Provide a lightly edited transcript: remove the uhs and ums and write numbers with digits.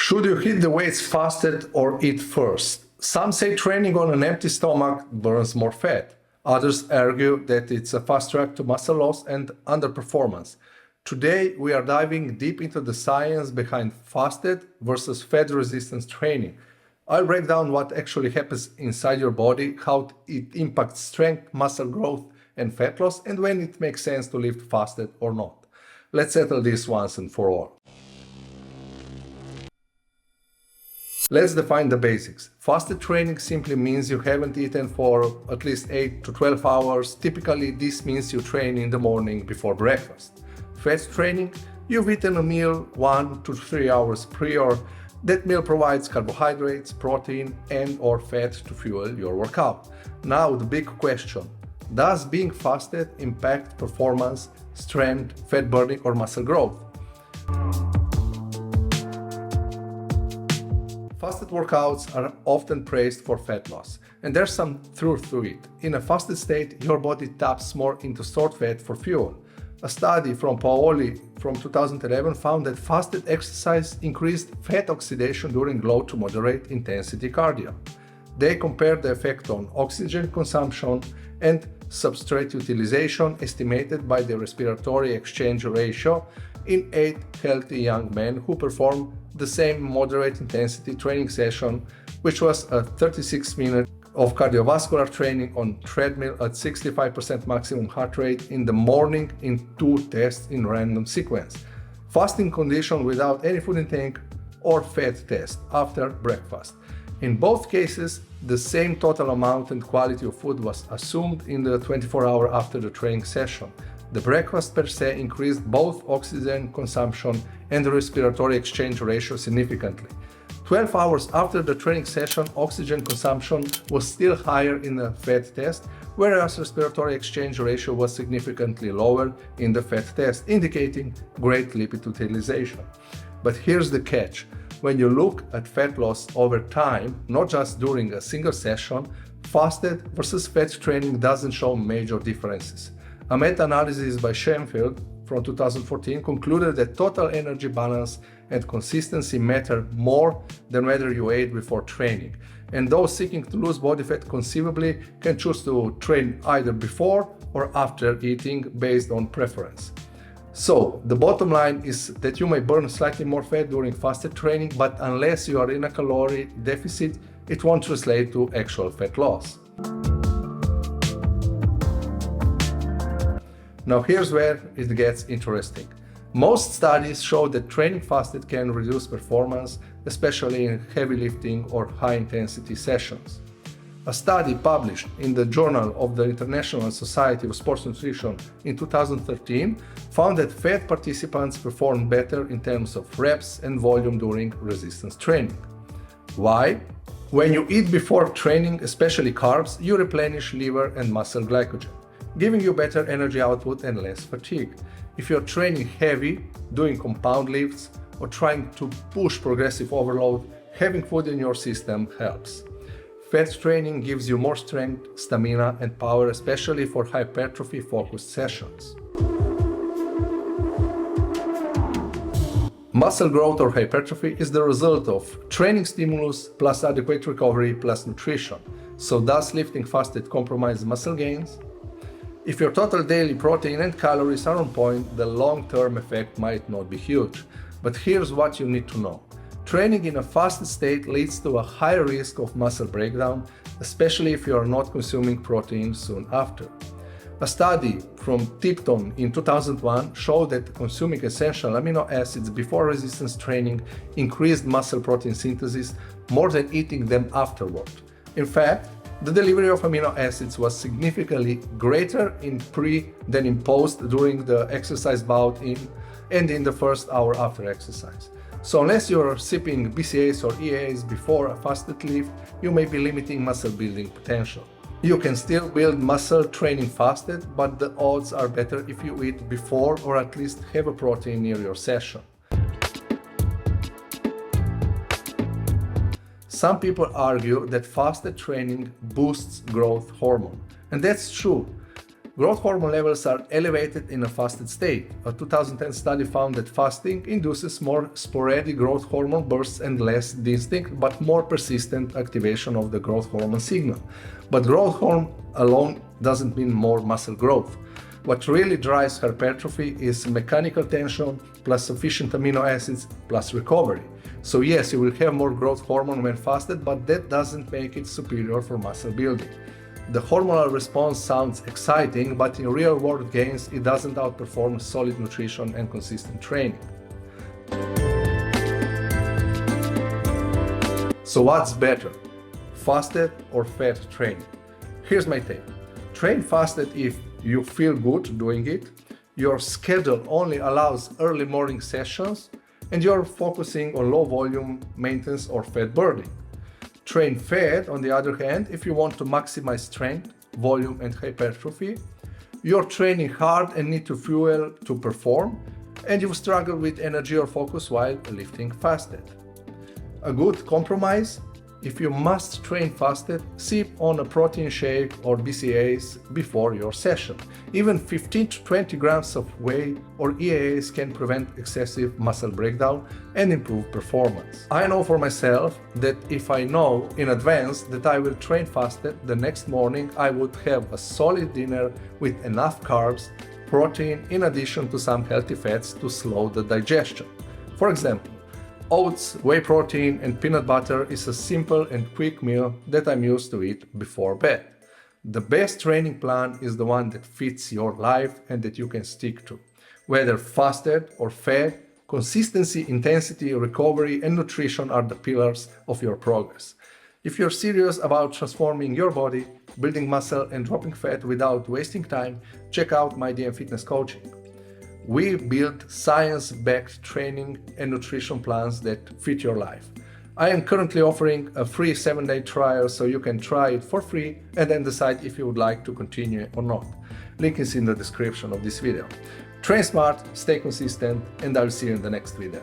Should you hit the weights fasted or eat first? Some say training on an empty stomach burns more fat. Others argue that it's a fast track to muscle loss and underperformance. Today, we are diving deep into the science behind fasted versus fat resistance training. I'll break down what actually happens inside your body, how it impacts strength, muscle growth, and fat loss, and when it makes sense to lift fasted or not. Let's settle this once and for all. Let's define the basics. Fasted training simply means you haven't eaten for at least 8 to 12 hours. Typically, this means you train in the morning before breakfast. Fat training, you've eaten a meal 1 to 3 hours prior. That meal provides carbohydrates, protein, and/or fat to fuel your workout. Now, the big question: does being fasted impact performance, strength, fat burning, or muscle growth? Fasted workouts are often praised for fat loss, and there's some truth to it. In a fasted state, your body taps more into stored fat for fuel. A study from Paoli from 2011 found that fasted exercise increased fat oxidation during low to moderate intensity cardio. They compared the effect on oxygen consumption and substrate utilization estimated by the respiratory exchange ratio in 8 healthy young men who performed the same moderate intensity training session, which was a 36 minutes of cardiovascular training on treadmill at 65% maximum heart rate in the morning in 2 tests in random sequence. Fasting condition without any food intake or fat test after breakfast. In both cases, the same total amount and quality of food was assumed in the 24 hours after the training session. The breakfast per se increased both oxygen consumption and the respiratory exchange ratio significantly. 12 hours after the training session, oxygen consumption was still higher in the fat test, whereas respiratory exchange ratio was significantly lower in the fat test, indicating great lipid utilization. But here's the catch. When you look at fat loss over time, not just during a single session, fasted versus fat training doesn't show major differences. A meta-analysis by Schoenfeld from 2014 concluded that total energy balance and consistency matter more than whether you ate before training. And those seeking to lose body fat conceivably can choose to train either before or after eating based on preference. So, the bottom line is that you may burn slightly more fat during fasted training, but unless you are in a calorie deficit, it won't translate to actual fat loss. Now here's where it gets interesting. Most studies show that training fasted can reduce performance, especially in heavy lifting or high-intensity sessions. A study published in the Journal of the International Society of Sports Nutrition in 2013 found that fat participants performed better in terms of reps and volume during resistance training. Why? When you eat before training, especially carbs, you replenish liver and muscle glycogen, giving you better energy output and less fatigue. If you're training heavy, doing compound lifts, or trying to push progressive overload, having food in your system helps. Fat training gives you more strength, stamina, and power, especially for hypertrophy-focused sessions. Muscle growth or hypertrophy is the result of training stimulus plus adequate recovery plus nutrition. So does lifting fasted compromise muscle gains? If your total daily protein and calories are on point, the long-term effect might not be huge. But here's what you need to know. Training in a fasted state leads to a higher risk of muscle breakdown, especially if you are not consuming protein soon after. A study from Tipton in 2001 showed that consuming essential amino acids before resistance training increased muscle protein synthesis more than eating them afterward. In fact, the delivery of amino acids was significantly greater in pre than in post during the exercise bout and in the first hour after exercise. So unless you're sipping BCAAs or EAAs before a fasted lift, you may be limiting muscle building potential. You can still build muscle training fasted, but the odds are better if you eat before or at least have a protein near your session. Some people argue that fasted training boosts growth hormone, and that's true. Growth hormone levels are elevated in a fasted state. A 2010 study found that fasting induces more sporadic growth hormone bursts and less distinct but more persistent activation of the growth hormone signal. But growth hormone alone doesn't mean more muscle growth. What really drives hypertrophy is mechanical tension plus sufficient amino acids plus recovery. So yes, you will have more growth hormone when fasted, but that doesn't make it superior for muscle building. The hormonal response sounds exciting, but in real-world gains, it doesn't outperform solid nutrition and consistent training. So what's better, fasted or fat training? Here's my take. Train fasted if you feel good doing it, your schedule only allows early morning sessions, and you're focusing on low volume maintenance or fat burning. Train fat, on the other hand, if you want to maximize strength, volume, and hypertrophy. You're training hard and need to fuel to perform, and you struggle with energy or focus while lifting fasted. A good compromise: if you must train fasted, sip on a protein shake or BCAAs before your session. Even 15 to 20 grams of whey or EAAs can prevent excessive muscle breakdown and improve performance. I know for myself that if I know in advance that I will train fasted, the next morning I would have a solid dinner with enough carbs, protein, in addition to some healthy fats to slow the digestion. For example, oats, whey protein, and peanut butter is a simple and quick meal that I'm used to eat before bed. The best training plan is the one that fits your life and that you can stick to. Whether fasted or fed, consistency, intensity, recovery, and nutrition are the pillars of your progress. If you're serious about transforming your body, building muscle, and dropping fat without wasting time, check out my DM Fitness Coaching. We build science-backed training and nutrition plans that fit your life. I am currently offering a free 7-day trial so you can try it for free and then decide if you would like to continue or not. Link is in the description of this video. Train smart, stay consistent, and I'll see you in the next video.